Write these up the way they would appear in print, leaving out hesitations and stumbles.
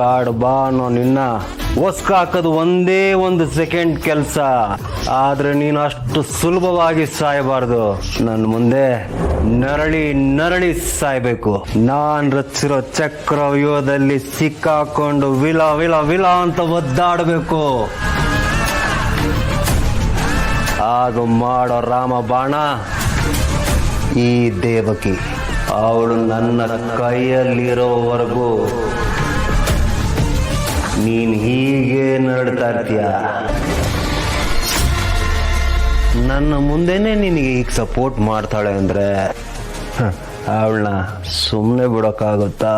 Card ಬಾ ಅನ್ನೋ ನಿನ್ನ ಒಸ್ಕ ಹಾಕೋದು ಒಂದೇ ಒಂದು ಸೆಕೆಂಡ್ ಕೆಲಸ. ಆದ್ರೆ ನೀನು ಅಷ್ಟು ಸುಲಭವಾಗಿ ಸಾಯಬಾರ್ದು. ನನ್ನ ಮುಂದೆ ನರಳಿ ನರಳಿ ಸಾಯ್ಬೇಕು. ನಾನ್ ರಚಿಸಿರೋ ಚಕ್ರವ್ಯೂಹದಲ್ಲಿ ಸಿಕ್ಕಾಕೊಂಡು ವಿಲ ವಿಲ ವಿಲ ಅಂತ ಒದ್ದಾಡಬೇಕು. ಆಗ ಮಾಡೋ ರಾಮ ಬಾಣ ಈ ದೇವಕಿ. ಅವಳು ನನ್ನ ಕೈಯಲ್ಲಿರೋವರೆಗೂ ನೀನ್ ಹೀಗೆ ನರಡ್ತಾ ಇರ್ತೀಯ. ನನ್ನ ಮುಂದೆನೆ ನಿನಗೆ ಈಗ ಸಪೋರ್ಟ್ ಮಾಡ್ತಾಳೆ ಅಂದ್ರೆ ಅವಳನ್ನ ಸುಮ್ಮನೆ ಬಿಡೋಕ್ಕಾಗುತ್ತಾ?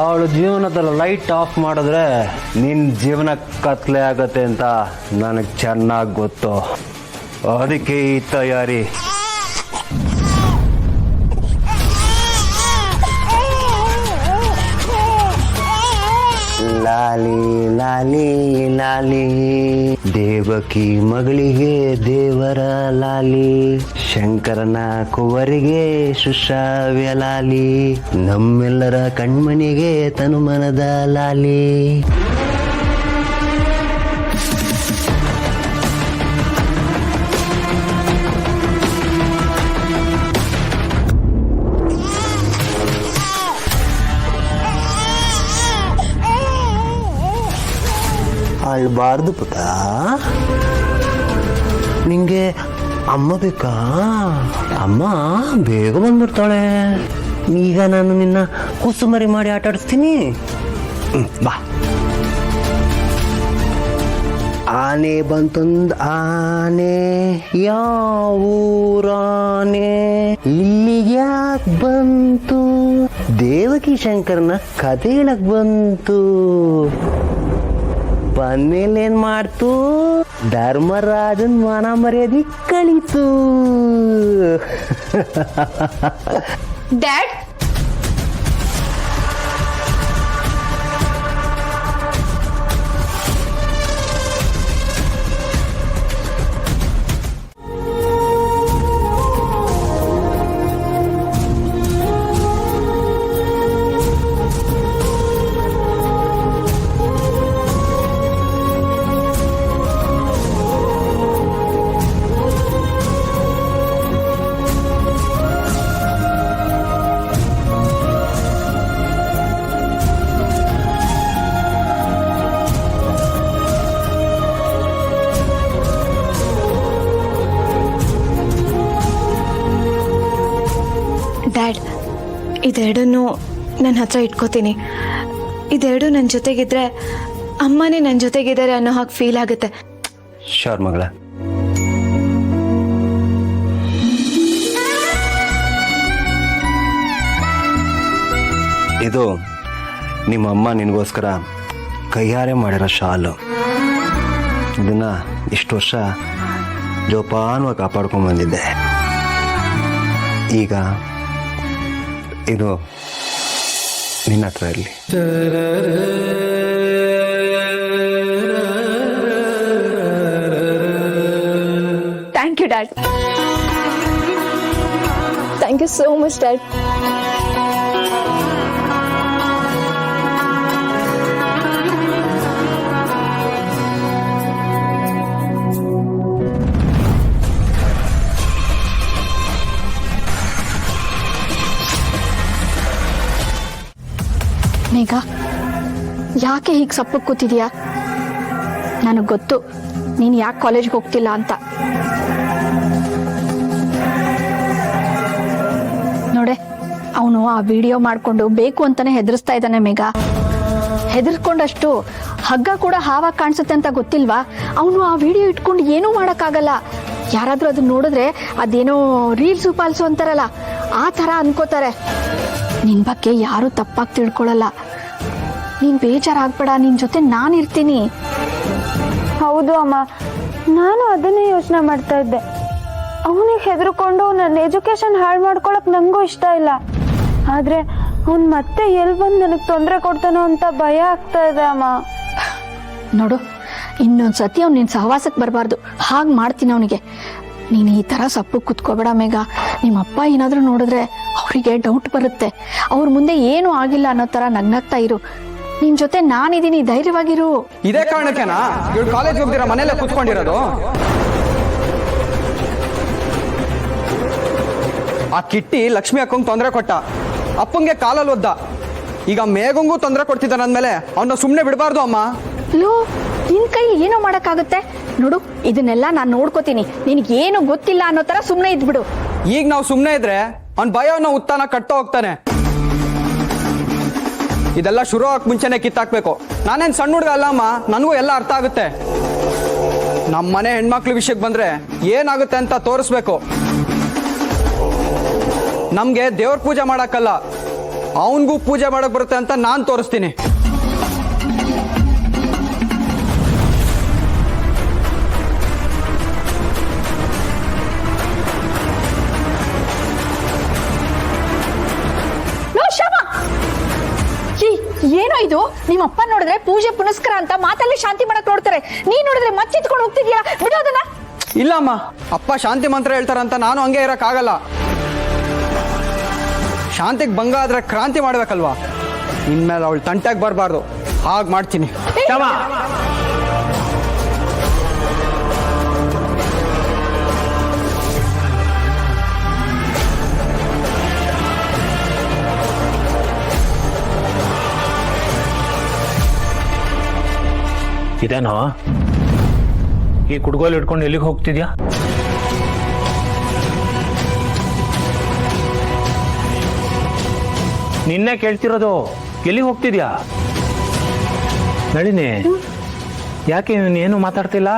ಅವಳು ಜೀವನದಲ್ಲಿ ಲೈಟ್ ಆಫ್ ಮಾಡಿದ್ರೆ ನಿನ್ನ ಜೀವನ ಕತ್ಲೆ ಆಗತ್ತೆ ಅಂತ ನನಗೆ ಚೆನ್ನಾಗಿ ಗೊತ್ತು. ಅದಕ್ಕೆ ಈ ತಯಾರಿ. ಲಾಲಿ ಲಾಲಿ ಲಾಲಿ ದೇವಕಿ ಮಗಳಿಗೆ ದೇವರ ಲಾಲಿ, ಶಂಕರನ ಕುವರಿಗೆ ಸುಶ್ರಾವ್ಯ ಲಾಲಿ, ನಮ್ಮೆಲ್ಲರ ಕಣ್ಮಣಿಗೆ ತನುಮನದ ಲಾಲಿ. ಅಳ್ಬಾರ್ದು ಪುಟ. ನಿಂಗೆ ಅಮ್ಮ ಬೇಕಾ? ಅಮ್ಮ ಬೇಗ ಬಂದ್ಬಿಡ್ತಾಳೆ. ಈಗ ನಾನು ನಿನ್ನ ಕುಸುಮರಿ ಮಾಡಿ ಆಟ ಆಡಿಸ್ತೀನಿ. ಬಾ. ಆನೆ ಬಂತೊಂದು ಆನೆ, ಯಾವೂರಾನೆ ಇಲ್ಲಿಗೆ ಯಾಕೆ ಬಂತು? ದೇವಕಿ ಶಂಕರನ ಕತೆ ಹೇಳಕ್ ಬಂತು. ಬಂದ್ಮೇಲೆ ಏನ್ ಮಾಡ್ತು? ಧರ್ಮರಾಜನ್ ಮಾನ ಮರ್ಯಾದೆ ಕಳೀತು. ಡ್ಯಾಡ್, ಡ್ಯಾಡ್, ಇದೆರಡನ್ನು ನನ್ನ ಹತ್ರ ಇಟ್ಕೋತೀನಿ. ಇದೆರಡು ನನ್ನ ಜೊತೆಗಿದ್ರೆ ಅಮ್ಮನೇ ನನ್ನ ಜೊತೆಗಿದ್ದಾರೆ ಅನ್ನೋ ಹಾಗೆ ಫೀಲ್ ಆಗುತ್ತೆ. ಶೋರ್ ಮಗಳ. ಇದು ನಿಮ್ಮ ಅಮ್ಮ ನಿನಗೋಸ್ಕರ ಕೈಯಾರೆ ಮಾಡಿರೋ ಶಾಲು. ಇದನ್ನ ಇಷ್ಟು ವರ್ಷ ಜೋಪಾನವಾಗಿ ಕಾಪಾಡ್ಕೊಂಡು ಬಂದಿದ್ದೆ. ಈಗ ಇದು ನಿನ್ನ ಹತ್ರ ಇರಲಿ. Thank you dad. Thank you so much dad. Megha, ಯಾಕೆ ಹೀಗೆ ಸಪ್ಪಕ್ಕೆ ಕೂತಿದ್ಯಾ? ನನಗೆ ಗೊತ್ತು ನೀನು ಯಾಕೆ ಕಾಲೇಜ್ಗೆ ಹೋಗ್ತಿಲ್ಲ ಅಂತ. ನೋಡೆ, ಅವನು ಆ ವಿಡಿಯೋ ಮಾಡಿಕೊಂಡು ಬೇಕು ಅಂತಾನೆ ಹೆದರ್ಸ್ತಾ ಇದ್ದಾನೆ ಮೇಘ. ಹೆದರ್ಸ್ಕೊಂಡಷ್ಟು ಹಗ್ಗ ಕೂಡ ಹಾವಾಗಿ ಕಾಣಿಸುತ್ತೆ ಅಂತ ಗೊತ್ತಿಲ್ವಾ? ಅವನು ಆ ವಿಡಿಯೋ ಇಟ್ಕೊಂಡು ಏನೂ ಮಾಡೋಕ್ಕಾಗಲ್ಲ. ಯಾರಾದರೂ ಅದನ್ನ ನೋಡಿದ್ರೆ ಅದೇನೋ ರೀಲ್ಸು ಪಾಲ್ಸು ಅಂತಾರಲ್ಲ, ಆ ಥರ ಅನ್ಕೋತಾರೆ. ನಿನ್ ಬಗ್ಗೆ ಯಾರು ತಪ್ಪಾಗಿ ತಿಳ್ಕೊಳ್ಳಲ್ಲ. ನೀನ್ ಬೇಜಾರಾಗ್ಬೇಡ, ನಿನ್ ಜೊತೆ ನಾನು ಇರ್ತೀನಿ. ಹೌದು ಅಮ್ಮ, ನಾನು ಅದನ್ನೇ ಯೋಚನೆ ಮಾಡ್ತಾ ಇದ್ದೆ. ಅವನಿಗೆ ಹೆದರ್ಕೊಂಡು ನನ್ನ ಎಜುಕೇಶನ್ ಹಾಳು ಮಾಡ್ಕೊಳಕ್ ನಂಗೂ ಇಷ್ಟ ಇಲ್ಲ. ಆದ್ರೆ ಅವ್ನು ಮತ್ತೆ ಎಲ್ಲಿ ಬಂದು ನನಗೆ ತೊಂದರೆ ಕೊಡ್ತಾನೋ ಅಂತ ಭಯ ಆಗ್ತಾ ಇದೆ ಅಮ್ಮ. ನೋಡು, ಇನ್ನೊಂದ್ಸತಿ ಅವ್ನು ನಿನ್ ಸಹವಾಸಕ್ಕೆ ಬರಬಾರ್ದು. ಹಾಗೆ ಮಾಡ್ತೀನಿ ಅವನಿಗೆ. ನೀನು ಈ ತರ ಸಪ್ಪು ಕುತ್ಕೋಬೇಡ ಮೇಘ. ನಿಮ್ಮಪ್ಪ ಏನಾದ್ರೂ ನೋಡಿದ್ರೆ ಅವರಿಗೆ ಡೌಟ್ ಬರುತ್ತೆ. ಅವ್ರ ಮುಂದೆ ಏನೂ ಆಗಿಲ್ಲ ಅನ್ನೋ ತರ ನಗ್ನಗ್ತಾ ಇರು. ನಿನ್ ಜೊತೆ ನಾನಿದ್ದೀನಿ, ಧೈರ್ಯವಾಗಿರು. ಇದೇ ಕಾರಣಕ್ಕೆನಾ ಇವಳು ಕಾಲೇಜ್ ಹೋಗ್ದಿರ ಮನೇಲೆ ಕೂತ್ಕೊಂಡಿರೋದು? ಆ ಕಿಟ್ಟಿ ಲಕ್ಷ್ಮಿ ಅಕ್ಕಂಗೆ ತೊಂದರೆ ಕೊಟ್ಟ, ಅಪ್ಪಂಗೆ ಕಾಲಲ್ಲಿ ಒದ್ದ. ಈಗ ಮೇಘಂಗೂ ತೊಂದರೆ ಕೊಡ್ತಿದ್ದಾನೆ ಅಂದ್ಮೇಲೆ ಅವನ್ನ ಸುಮ್ಮನೆ ಬಿಡಬಾರ್ದು ಅಮ್ಮ. ಲೋ, ನಿನ್ ಕೈ ಏನೋ ಮಾಡಕ್ಕಾಗುತ್ತೆ ನೋಡು. ಇದನ್ನೆಲ್ಲ ನಾನ್ ನೋಡ್ಕೋತೀನಿ. ನಿನ್ಗೇನು ಗೊತ್ತಿಲ್ಲ ಅನ್ನೋ ತರ ಸುಮ್ನೆ ಇದ್ಬಿಡು. ಈಗ ನಾವು ಸುಮ್ಮನೆ ಇದ್ರೆ ಅವ್ನ ಭಯವನ್ನ ಉತ್ತಾನ ಕಟ್ತಾ ಹೋಗ್ತಾನೆ. ಇದೆಲ್ಲ ಶುರು ಆಗಕ್ ಮುಂಚೆನೆ ಕಿತ್ತಾಕ್ಬೇಕು. ನಾನೇನ್ ಸಣ್ಣ ಹುಡುಗ ಅಲ್ಲ ಅಮ್ಮ, ನನಗೂ ಎಲ್ಲ ಅರ್ಥ ಆಗುತ್ತೆ. ನಮ್ಮ ಮನೆ ಹೆಣ್ಮಕ್ಳ ವಿಷಯಕ್ಕೆ ಬಂದ್ರೆ ಏನಾಗುತ್ತೆ ಅಂತ ತೋರಿಸ್ಬೇಕು. ನಮ್ಗೆ ದೇವ್ರ ಪೂಜೆ ಮಾಡಕ್ಕಲ್ಲ, ಅವನಿಗೂ ಪೂಜೆ ಮಾಡಕ್ ಬರುತ್ತೆ ಅಂತ ನಾನ್ ತೋರಿಸ್ತೀನಿ. ಲೋ ಶ್ಯಾಮ, ಏನೋ ಇದು? ನಿಮ್ಮ ಅಪ್ಪ ನೋಡಿದ್ರೆ ಪೂಜೆ ಪುನಸ್ಕಾರ ಅಂತ ಮಾತಲ್ಲಿ ಶಾಂತಿ ಮಾಡಕ್ ನೋಡ್ತಾರೆ, ನೀನ್ ನೋಡಿದ್ರೆ ಮಚ್ಚಿತ್ಕೊಂಡು ಹೋಗ್ತಿದ್ಯಾ. ಬಿಡೋದನ್ನ. ಇಲ್ಲ ಅಮ್ಮ, ಅಪ್ಪ ಶಾಂತಿ ಮಂತ್ರ ಹೇಳ್ತಾರಂತ ನಾನು ಹಂಗೆ ಇರಕ್ಕಾಗಲ್ಲ. ಶಾಂತಿಗೆ ಭಂಗ ಆದ್ರೆ ಕ್ರಾಂತಿ ಮಾಡ್ಬೇಕಲ್ವಾ? ಇನ್ಮೇಲೆ ಅವಳು ತಂಟೆಗೆ ಬರಬಾರ್ದು, ಹಾಗೆ ಮಾಡ್ತೀನಿ. ಇದೇನೋ ಈ ಕುಡ್ಗೋಲ್ ಇಟ್ಕೊಂಡು ಎಲ್ಲಿಗೆ ಹೋಗ್ತಿದ್ಯಾ? ನಿನ್ನೆ ಕೇಳ್ತಿರೋದು, ಎಲ್ಲಿಗೆ ಹೋಗ್ತಿದ್ಯಾ? ನಳಿನಿ, ಯಾಕೆ ನೀನು ಏನು ಮಾತಾಡ್ತಿಲ್ಲ?